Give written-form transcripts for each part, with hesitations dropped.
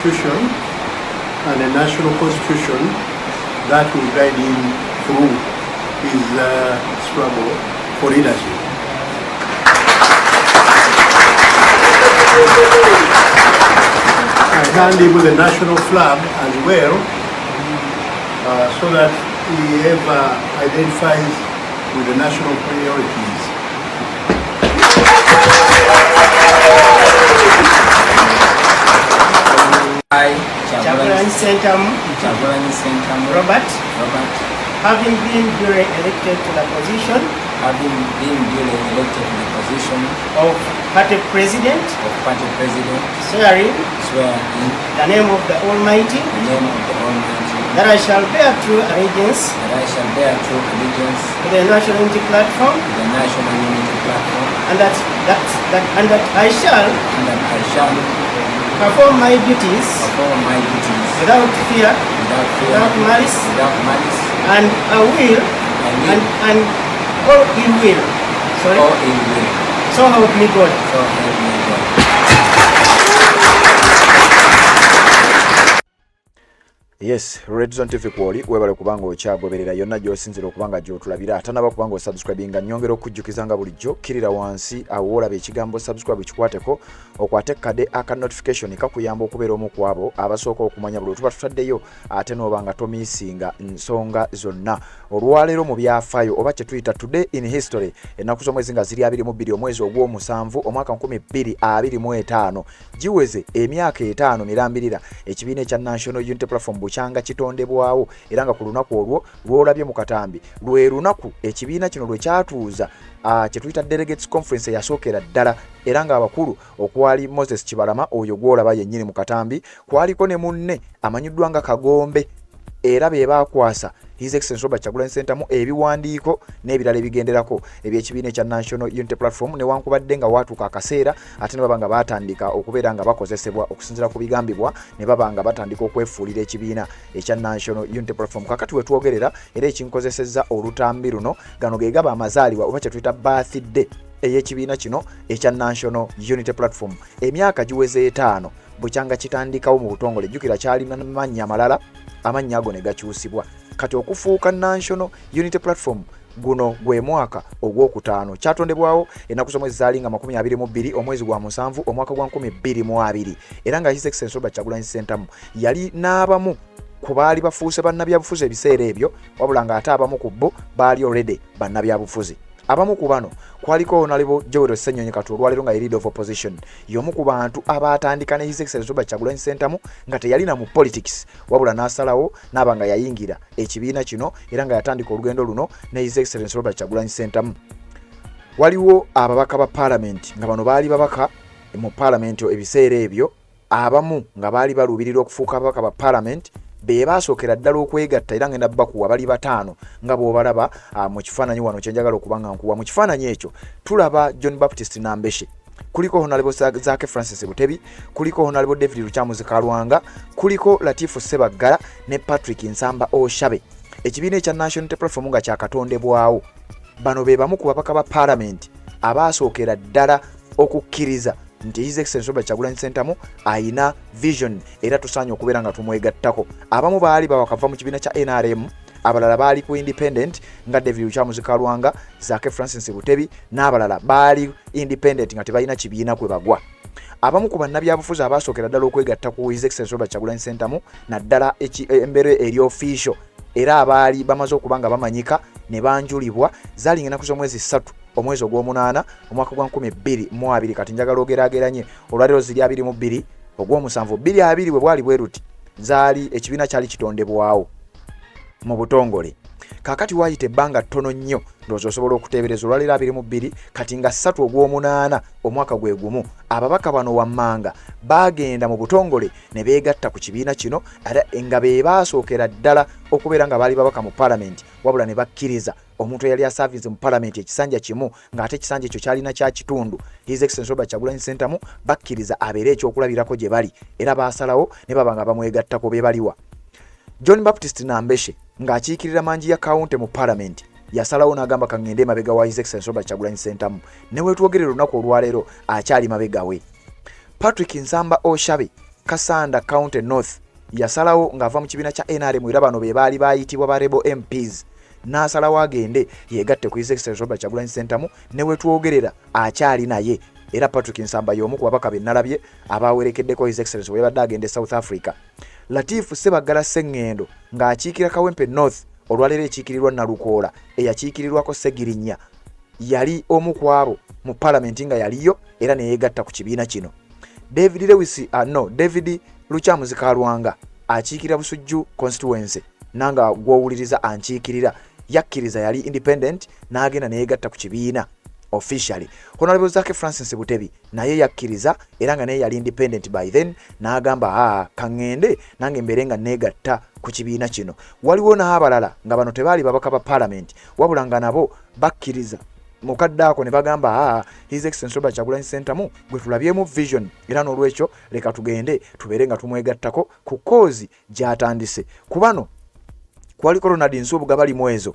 Constitution and a national constitution that will guide him through his struggle for leadership. I hand him the national flag as well, so that he ever identifies with the national priorities. I, Kyagulanyi Ssentamu Robert, having been duly elected to the position of party president, swearing the name of the Almighty, that I shall bear true allegiance to the National Unity Platform, and that I shall perform my duties without fear, without malice, and I will, and all in will. So help me God. Yes, Red Zone TV kwoli webale kubanga okyagoberera yonna gy'osinzira okubanga gy'otulabira atanaba kubanga osubscribinga nnyongera okujjukizanga bulijjo kirira wansi awo olaba ekigambo subscribe kikwateko okwate kade aka notification kakuyamba okubeera omu ku abo abasooka okumanya buli tuba tutaddeyo ate n'obanga tomiisinga nsonga zonna. Olwaleero mu byafaayo oba kye tuyita today in history ennaku z'omwezi nga ziri 22 omwezi ogw'omusanvu omwaka 2025 giweze emyaka 5 mirambirira ekibiina ekya National Unity Platform bukyanga kitondebwawo era nga ku lunaku olwo lwolabye mu katambi lwe lunaku ekibiina kino lwe kyatuuza kye tuyita Delegates Conference yasookera ddala era nga abakulu okwali Moses Kibalama oyo gwolaba yennyini mu katambi kwaliko ne munne amanyiddwa nga Kagombe era be baakwasa His Excellency Robert Kyagulanyi Ssentamu ebiwandiiko n'ebirala ebigenderako eby'ekibiina ekya National Unity Platform newankubadde nga waatuuka akaseera ate ne baba nga baatandika okubeera nga bakozesebwa okusinziira ku bigambibwa ne baba nga batandika okwefuulira ekibiina ekya National Unity Platform. Kakati we twogerera era ekinkozesezza olutambi luno gano ge gaba amazaalibwa oba kye tuyita birthday ey'ekibiina kino ekya National Unity Platform. Emyaka giweze 5 bukyanga kitandikawo mu butongole jjukira kyalina mannya amalala amannya ago ne gakyusibwa kati okufuuka National Unity Platform guno gwe mwaka ogw'okutaano kyatondebwawo ennaku z'omwezi zaali nga 22 omwezi gwa musanvu omwaka gwa 2022 era nga His Excellency Robert Kyagulanyi Ssentamu yali n'abamu ku baali bafuuse bannabyabufuzi ebiseera ebyo wabula nga ate abamu ku bo baali already bannabyabufuzi. Abamu ku bano kwaliko Honorable Joel Ssenyonyi Katu olwaleero nga leader of opposition y'omu ku bantu abaatandika ne His Excellency Robert Kyagulanyi Ssentamu nga teyalina mu politics wabula n'asalawo n'aba nga yayingira ekibiina kino era nga yatandika olugendo luno ne His Excellency Robert Kyagulanyi Ssentamu. Waliwo ababaka ba parliament nga bano baali babaka mu parliament ebiseera ebyo abamu nga baali baluubirira okufuuka ababaka ba parliament be basookera ddala okwegatta era ngenda bakuwa bali 5 nga bw'obalaba mu kifaananyi wano kyenjagala okuba nga nkuwa. Mu kifaananyi ekyo tulaba John Baptist Nambeshe, kuliko Honorable Zaake Francis Butebi, kuliko Honorable David Lukyamuzi Kalwanga, kuliko Latifu Ssebaggala ne Patrick Nsamba Oshabe. Ekibiina ekya National Unity Platform nga kyakatondebwawo bano be bamu ku babaka ba parliament abaasookera ddala okukkiriza nti His Excellency Robert Kyagulanyi Ssentamu ayina vision era tusaanye okubeera nga tumwegattako. Abamu baali bawakava mu kibiina kya NRM, abalala baali ku independent nga David Lukyamuzi Kalwanga, Zaake Francis Butebi n'abalala baali independent nga tebalina kibiina kwe bagwa. Abamu ku bannabyabufuzi abaasookera ddala okwegatta ku His Excellency Robert Kyagulanyi Ssentamu naddala embere eri official era abaali bamaze okuba nga bamanyika ne banjulibwa zaali ennaku z'omwezi 3 omwezi ogw'omunaana omwaka gwa 2022 kati njagala ogeraageranye olwaleero ziri 22 ogw'omusanvu 22 bwe bwali bwe ruti zaali ekibiina kyali kitondebwawo mu butongole. Kakati waayita ebbanga ttono nnyo ndowooza osobola okuteebereza olwaleero 22 kati nga 3 ogw'omunaana omwaka gwe gumu ababaka bano wammanga baagenda mu butongole ne beegatta ku kibiina kino era nga be baasookera ddala okubeera nga baali babaka mu parliament wabula ne bakkiriza omuntu eyali asavinze mu parliament ekisanja kimu ng'ate ekisanja ekyo kyalina kya kitundu His Excellency Robert Kyagulanyi Ssentamu bakkiriza abeere ekyokulabirako gye bali era baasalawo ne baba nga bamwegattako be baliwa. John Baptist Nambeshe ng'akiikirira manji ya county mu parliament yasalawo n'agamba kangende mabega wa His Excellency Robert Kyagulanyi Ssentamu ne weetwogerera olunaku olwaleero akyali mabega we. Patrick Nsamba Oshabe Kasanda County North yasalawo ng'ava mu kibiina kya NRM era bano be baali bayitibwa ba Rebel MPs n'asalawo agende yegatte ku His Excellency Robert Kyagulanyi Ssentamu ne wetwogerera akyali naye era Patrick Nsamba y'omu ku babaka be nalabye abawerekeddeko His Excellency we badde agende South Africa. Latif Sebaggala Sengendo ng'akiikira Kawempe North olwaleero ekiikirirwa Nalukoola eyakiikirirwako Segirinya yali omu ku abo mu parliament nga yaliyo era ne yeegatta ku kibiina kino. David Luchamuzi Kalwanga akiikira Busujju constituency nanga gwowuliriza ankiikirira yakkiriza yali independent n'agenda ne yeegatta ku kibiina officially. Honorable Zake Francis Butebi naye yakkiriza era nga naye yali independent by then n'agamba kangende nange mbere nga neegatta ku kibiina kino. Waliwo n'abalala nga bano tebaali babaka ba parliament wabula nga nabo bakkiriza mukaddaako ne bagamba His Excellency Robert Kyagulanyi Ssentamu gwe tulabyemu vision era n'olwekyo leka tugende tubeere nga tumwegattako ku cause gy'atandise. Ku bano kwaliko Ronald Nsubuga bali mwezo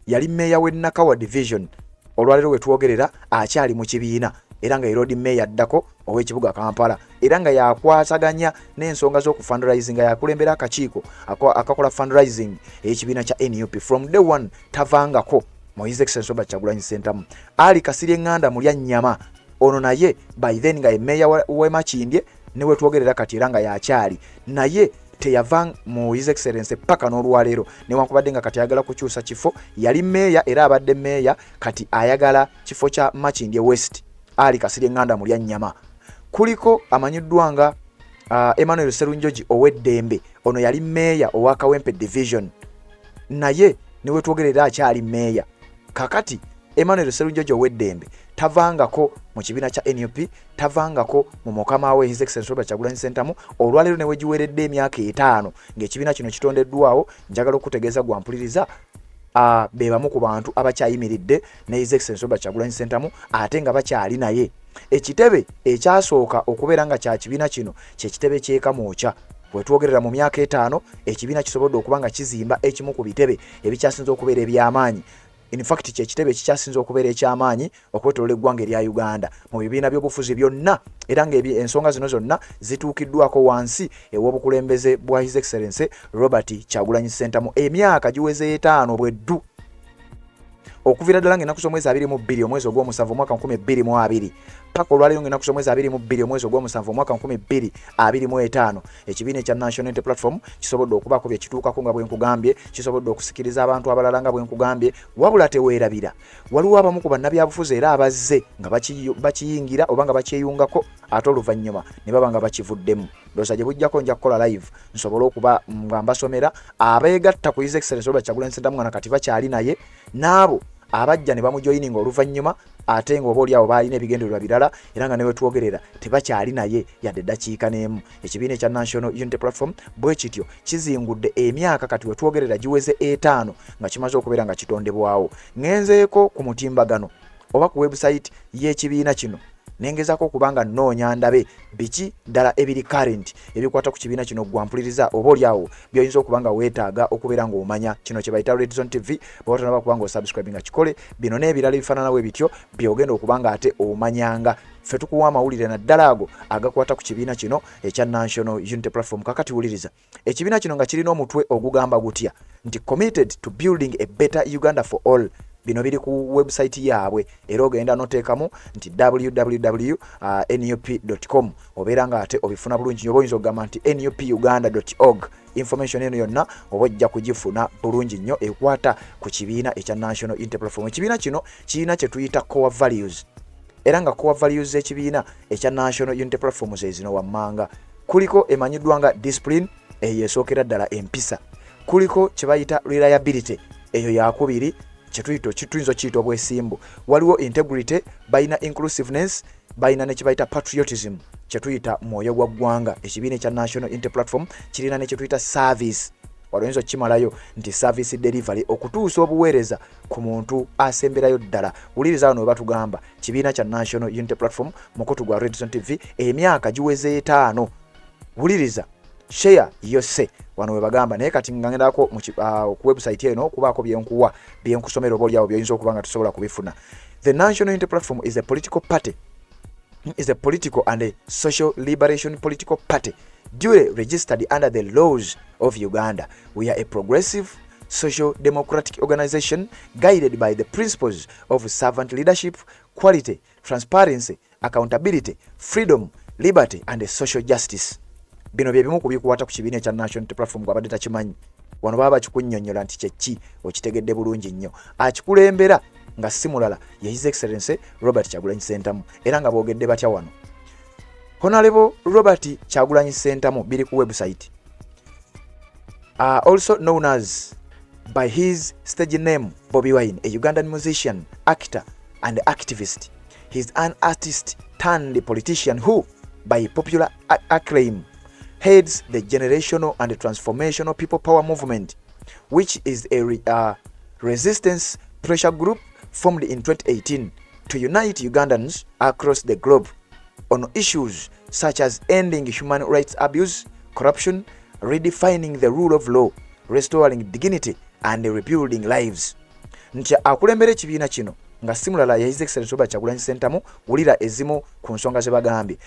yali meya w'e Nakawa division olwaleero we twogerera akyali mu kibiina era nga road meya addako ow'ekibuga Kampala era nga yakwasaganya n'ensonga z'oku fundraising yakulembera akakiiko akakola fundraising ey'ekibiina kya NUP from day one tavangako mu His Excellency Robert Kyagulanyi Ssentamu. Ali Kasirye Nganda mulya nnyama ono naye by then nga meya w'e Makindye ne we twogerera kati era nga yakyali naye teyava mu His Excellency paka n'olwaleero newankubadde nga kati ayagala kukyusa kifo yali meya era abadde meya kati ayagala kifo kya Makindye West. Ali Kasirye Nganda mulya nnyama. Kuliko amanyiddwa nga Emmanuel Serunjoji ow'eddembe ono yali meya owa Kawempe division naye niwe twogerera akyali meya kakati. Emmanuel Serunjoji ow'eddembe tavangako mu kibiina kya NUP tavangako mu mukama we His Excellency Robert Kyagulanyi Ssentamu olwaleero ne wegiweredde emyaka 5 ng'ekibiina kino kitondeddwawo. Njagala okutegeeza gwampuliriza be bamu ku bantu abakyayimiridde ne His Excellency Robert Kyagulanyi Ssentamu ate nga bakyali naye. Ekitebe ekyasooka okubeera nga kya kibiina kino kye kitebe ky'Ekamwokya. Bwe twogerera mu myaka 5 ekibiina kisobodde okuba nga kizimba ekimu ku bitebe ebikyasinze okubeera eby'amaanyi. In fact kye kitebe kikyasinze okubeera eky'amaanyi okwetooloola eggwanga erya Uganda mu bibiina by'obufuzi byonna era ng'ensonga zino zonna zituukiddwako wansi ew'obukulembeze bwa His Excellency Robert Kyagulanyi Ssentamu emyaka giweze 5 bweddu okuviira ddala ng'ennaku z'omwezi 22 omwezi ogw'omusanvu omwaka 2022 paka olwaleero ng'ennaku z'omwezi 22 omwezi ogw'omusanvu omwaka 2025 ekibiina ekya National Unity Platform kisobodde okubaako bye kituukako nga bwe nkugambye, kisobodde okusikiriza abantu abalala nga bwe nkugambye, wabula teweerabira waliwo abamu ku bannabyabufuzi era abazze nga bakiyingira oba nga bakyeyungako ate oluvannyuma ne baba nga bakivuddemu. Ndowooza gye bujjako nja kukola live nsobole okuba nga mbasomera abeegatta ku His Excellency Robert Kyagulanyi Ssentamu nga kati bakyali naye n'abo abajja ne bamujoyininga oluvannyuma ate nga oba oli awo baalina ebigendererwa birala era nga ne wetwogerera tebakyali naye yadde eddakiika n'emu. Ekibiina ekya National Unity Platform bwe kityo kizingudde emyaka kati wetwogerera giweze 5 nga kimaze okubeera nga kitondebwawo. Ngenzeeko ku mutimbagano oba ku website y'ekibiina kino nengezaako okubanga nnoonya ndabe biki ddala ebiri current ebikwata ku kibiina kino gwampuliriza oba oli awo by'oyinza okuba nga weetaaga okubeera ng'omanya kino kye bayita Red Zone TV bw'otanaba kuba nga osubscribe nga kikole bino n'ebirala ebifaananawo bityo by'ogenda okuba nga ate omanyanga. Ffe tukuwa amawulire naddala ago agakwata ku kibiina kino ekya National Unity Platform. Kakati wuliriza ekibiina kino nga kirina omutwe ogugamba gutya nti committed to building a better Uganda for all. Bino biri ku website yaabwe era ogenda noteekamu nti www.nup.com obeera nga ate obifuna bulungi nnyo. Oyinza okugamba nti nupuganda.org. Information eno yonna oba ojja kugifuna bulungi nnyo ekwata ku kibiina ekya National Unity Platform. Ekibiina kino kirina kye tuyita core values era nga core values z'ekibiina ekya National Unity Platform ze zino wammanga. Kuliko emanyiddwa nga discipline eyo esookera ddala empisa. Kuliko kye bayita reliability eyo yakubiri kituyinza kiyita obwesimbu. Waliwo integrity, bayina inclusiveness, bayina ne kibayita patriotism kye tuyita mwoyo gwa ggwanga. Ekibiina ekya National Unity Platform kirina ne kye tuyita service. Walowinza okimalayo nti service delivery okutuusa obuweereza ku muntu asemberayo ddala. Wuliriza wano we batugamba kibiina kya National Unity Platform mukutu gwa Red Zone TV emyaka giweze 5. Wuliriza share yose wano we bagamba naye kati ngangendako ku website eno kubaako byenkusomera oba oliawo by'oyinza okuba nga tusobola kubifuna. The National Unity Platform is a political party, is a political and a social liberation political party duly registered under the laws of Uganda. We are a progressive social democratic organization guided by the principles of servant leadership, quality, transparency, accountability, freedom, liberty and social justice. Bino bye bimu kubikwata ku kibiina kya National Unity Platform gwabadde takimanyi. Wano baba kikunnyonnyola nti kyeki okitegedde bulungi nnyo. Akikulembera nga simulala ye His Excellency Robert Kyagulanyi Ssentamu era nga boogedde batya wano. Honorable Robert Kyagulanyi Ssentamu biri ku website. Also known as by his stage name Bobby Wine, a Ugandan musician, actor and activist. He's an artist turned politician who, by popular acclaim, heads the generational and transformational people power movement, which is a resistance pressure group formed in 2018 to unite Ugandans across the globe on issues such as ending human rights abuse, corruption, redefining the rule of law, restoring dignity and rebuilding lives. Nti akulembera ekibiina kino nga simulala ya His Excellency Robert Kyagulanyi Ssentamu wulira ezimu ku nsonga ze bagambye.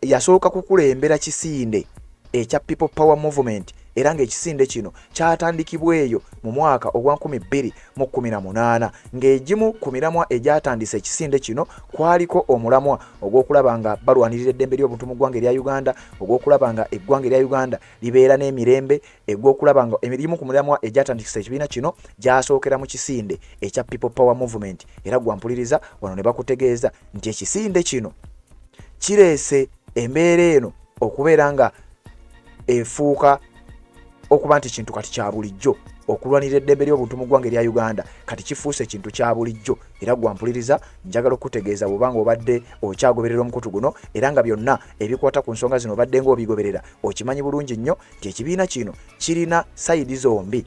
Yasooka kukulembera kisinde ekya People Power Movement era ng'ekisinde kino kyatandikibwa eyo mu mwaka ogwa 2018 ng'egimu ku miramwa egyatandise ekisinde kino kwaliko omulamwa ogw'okulaba nga balwanirira eddembe ly'obuntu mu ggwanga erya Uganda, ogw'okulaba nga eggwanga erya Uganda libeera n'emirembe, egw'okulaba nga emirimu ku miramwa egyatandikise ekibiina kino gyasookera mu kisinde ekya People Power Movement. Era gwampuliriza wano ne bakutegeeza nti ekisinde kino kireese embeera eno okubeera nga efuuka okuba nti kintu kati kya bulijjo. Okulwanirira eddembe ly'obuntu mu ggwanga erya Uganda kati kifuuse ekintu kya bulijjo. Era gwampuliriza njagala okutegeeza bw'obanga obadde okyagoberera omukutu guno era nga byonna ebikwata ku nsonga zino obadde ng'obigoberera okimanyi bulungi nnyo nti ekibiina kino kirina sayidi zombi.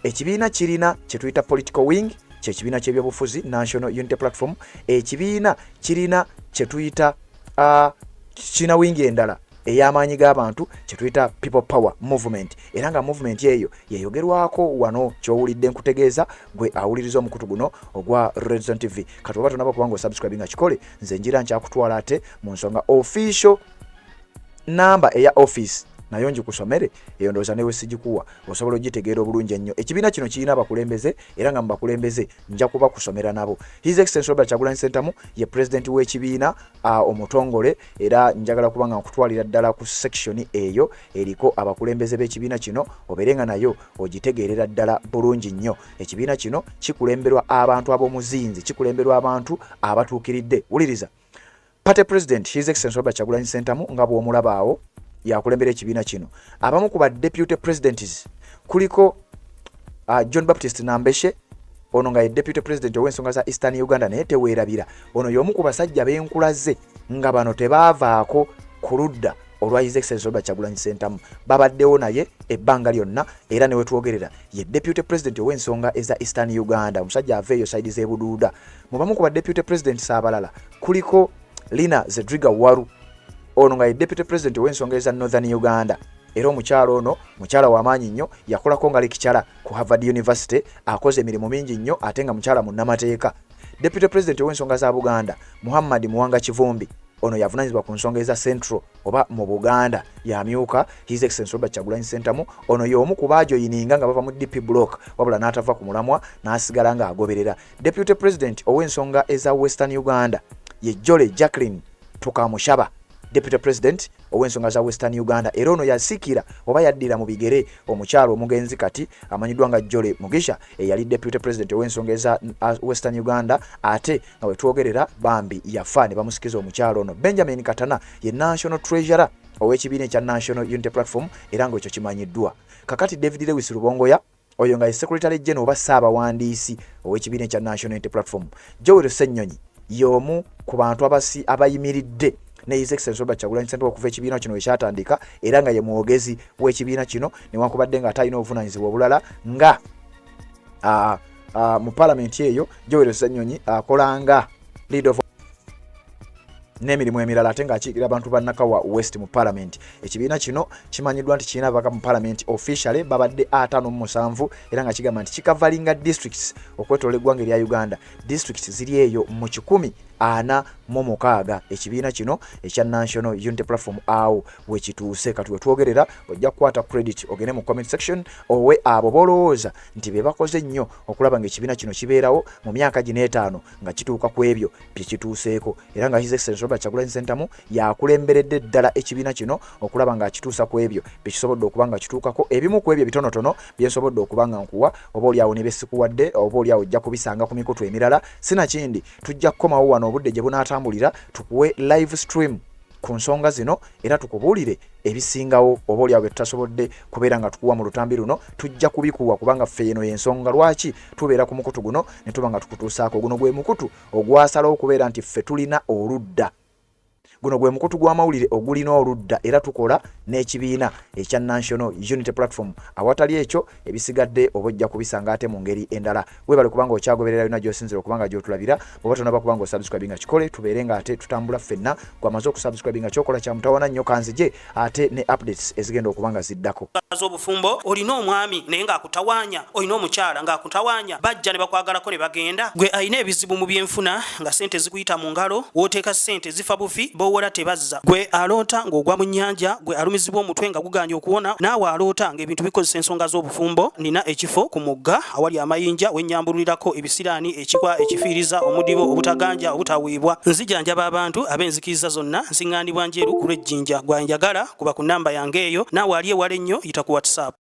Ekibiina kirina kye tuyita political wing, kye kibiina ky'ebyobufuzi National Unity Platform. Ekibiina kirina kye tuyita kirina wingi endala ey'amaanyi g'abantu kye tuyita People Power Movement. Era nga movement eyo yeyogerwako wano ky'owulidde nkutegeeza gwe awuliriza omukutu guno ogwa Red Zone TV. Kati oba tonaba kubanga osubscribe nga kikole nze njira nkyakutwala ate mu nsonga official number eya office nayo njikusomere eyo ndowooza newe sigikuwa osobola ogitegeera obulungi ennyo. Ekibiina kino kirina abakulembeze era nga mu bakulembeze nja kuba kusomera nabo. His Excellency Robert Kyagulanyi Ssentamu ye president w'ekibiina omutongole era njagala kubanga nkutwalira ddala ku section eyo eriko abakulembeze b'ekibiina kino obeere nga nayo ogitegeerera ddala bulungi nnyo. Ekibiina kino kikulemberwa abantu ab'omuzinzi, kikulemberwa abantu abatuukiridde. Wuliriza, Party President His Excellency Robert Kyagulanyi Ssentamu nga bw'omulaba awo yakulembera ekibiina kino. Abamu ku ba deputy presidents kuliko John Baptist Nambeshe, ono nga ye deputy president ow'ensonga za Eastern Uganda naye teweerabira. Ono y'omu ku basajja b'enkulaze nga bano tebaavaako ku ludda olwa His Excellency Robert Kyagulanyi Ssentamu. Babaddewo naye ebbanga lyonna era ne wetwogerera ye deputy president ow'ensonga eza Eastern Uganda, omusajja ava eyo sayidi z'ebuduuda. Mu bamu ku ba deputy presidents abalala kuliko Lina Zedriga Waru, ono nga ye deputy president ow'ensonga eza Northern Uganda era omukyalo ono mukyala w'amaanyi nnyo, yakolako nga lekikyala ku Harvard University, akoze emirimu mingi nnyo ate nga mukyala munnamateeka. Deputy president ow'ensonga za Buganda Muhammad Muwanga Kivumbi, ono yavunaanyizibwa ku nsonga eza Central oba mu Buganda, yamyuka His Excellency Robert Kyagulanyi Ssentamu. Ono y'omu ku baajoyininga nga bava mu DP block wabula n'atava ku mulamwa n'asigala nga agoberera. Deputy president ow'ensonga eza Western Uganda ye Jole Jacqueline Tukamushaba, deputy president ow'ensonga za Western Uganda era ono yasikira oba yaddira mu bigere omukyalo omugenzi kati amanyiddwa nga Jole Mugisha eyali deputy president ow'ensonga eza Western Uganda ate nga wetwogerera bambi yafa ne bamusikiza omukyalo ono. Benjamin Katana ye national treasurer ow'ekibiina ekya National Unity Platform era nga ekyo kimanyiddwa. Kakati David Lewis Rubongoya oyo nga ye secretary general oba ssaabawandiisi ow'ekibiina ekya National Unity Platform. Joel Ssennyonyi y'omu ku bantu abayimiridde ne His Excellency Robert Kyagulanyi Ssentamu okuva ekibiina kino ekyatandika era nga ye mwogezi w'ekibiina kino newankubadde nga atalina obuvunaanyizibwa obulala nga mu palamenti eyo Joel Ssennyonyi akolanga lead of n'emirimu emirala ate ng'akiikira abantu ba Nakawa West mu palamenti. Ekibiina kino kimanyiddwa nti kirina ababaka mu palamenti officially babadde 57 era nga kigamba nti kikavalinga districts okwetoloola eggwanga erya Uganda. Districts ziri eyo mu 100 46 ekibiina kino ekya National Unity Platform awo wekituuse kati wetwogerera ojja kukwata credit ogende mu comment section owe abo bolowooza nti be bakoze nnyo okulaba ng'ekibiina kino kibeerawo mu myaka gino 5 nga kituuka ku ebyo bye kituuseeko era nga His Excellency Robert Kyagulanyi Ssentamu yakulemberedde ddala ekibiina kino okulaba nga akituusa ku ebyo bye kisobodde okuba nga kituukako ebimu ku ebyo bitonotono bye nsobodde okuba nga nkuwa oba oliawo ne besikuwadde oba oliawo ojja kubisanga ku mikutu emirala sinakindi tujja kukomawo wano obudde gye bunaatambulira tukuwe live stream ku nsonga zino era tukubuulire ebisingawo oba oliawo bye tutasobodde kubeera nga tukuwa mu lutambi luno tujja kubikuwa kubanga ffe eno y'ensonga lwaki tubeera ku mukutu guno ne tuba nga tukutuusaako guno gwe mukutu ogwasalawo okubeera nti ffe tulina oludda guno gwe mukutu gw'amawulire ogulina oludda era tukola n'ekibiina ekya National Unity Platform awatali ekyo ebisigadde obojja kubisanga ate mu ngeri endala webale kubanga okyagoberera yonna gy'osinzira okubanga gy'otulabira bw'oba tonaba kubanga osubscribe nga kikole tubeere nga ate tutambula ffenna gw'amaze okusubscribe nga kyokola kya mutawana nnyo kanzije ate ne updates ezigenda okubanga ziddako z'obufumbo olina omwami naye ng'akutawaanya olina omukyala ng'akutawaanya bajja ne bakwagalako ne bagenda gwe alina ebizibu mu byenfuna nga sente zikuyita mu ngalo w'oteeka sente zifa bufi wola tebazza gwe aloota ng'ogwa mu nnyanja gwe alumizibwa omutwe nga guganja okuwona naawe aloota ng'ebintu bikozesa ensonga z'obufumbo nina ekifo ku mugga awali amayinja wennyambulirako ebisiraani ekikwa ekifiiriza omudibo obutaganja obutaweebwa nzijanjaba abantu ab'enzikiriza zonna nsiŋŋaanibwa njeru ku lw'ejjinja gwanjagala kuba ku nnamba yange eyo naawe ali ewala ennyo yita ku WhatsApp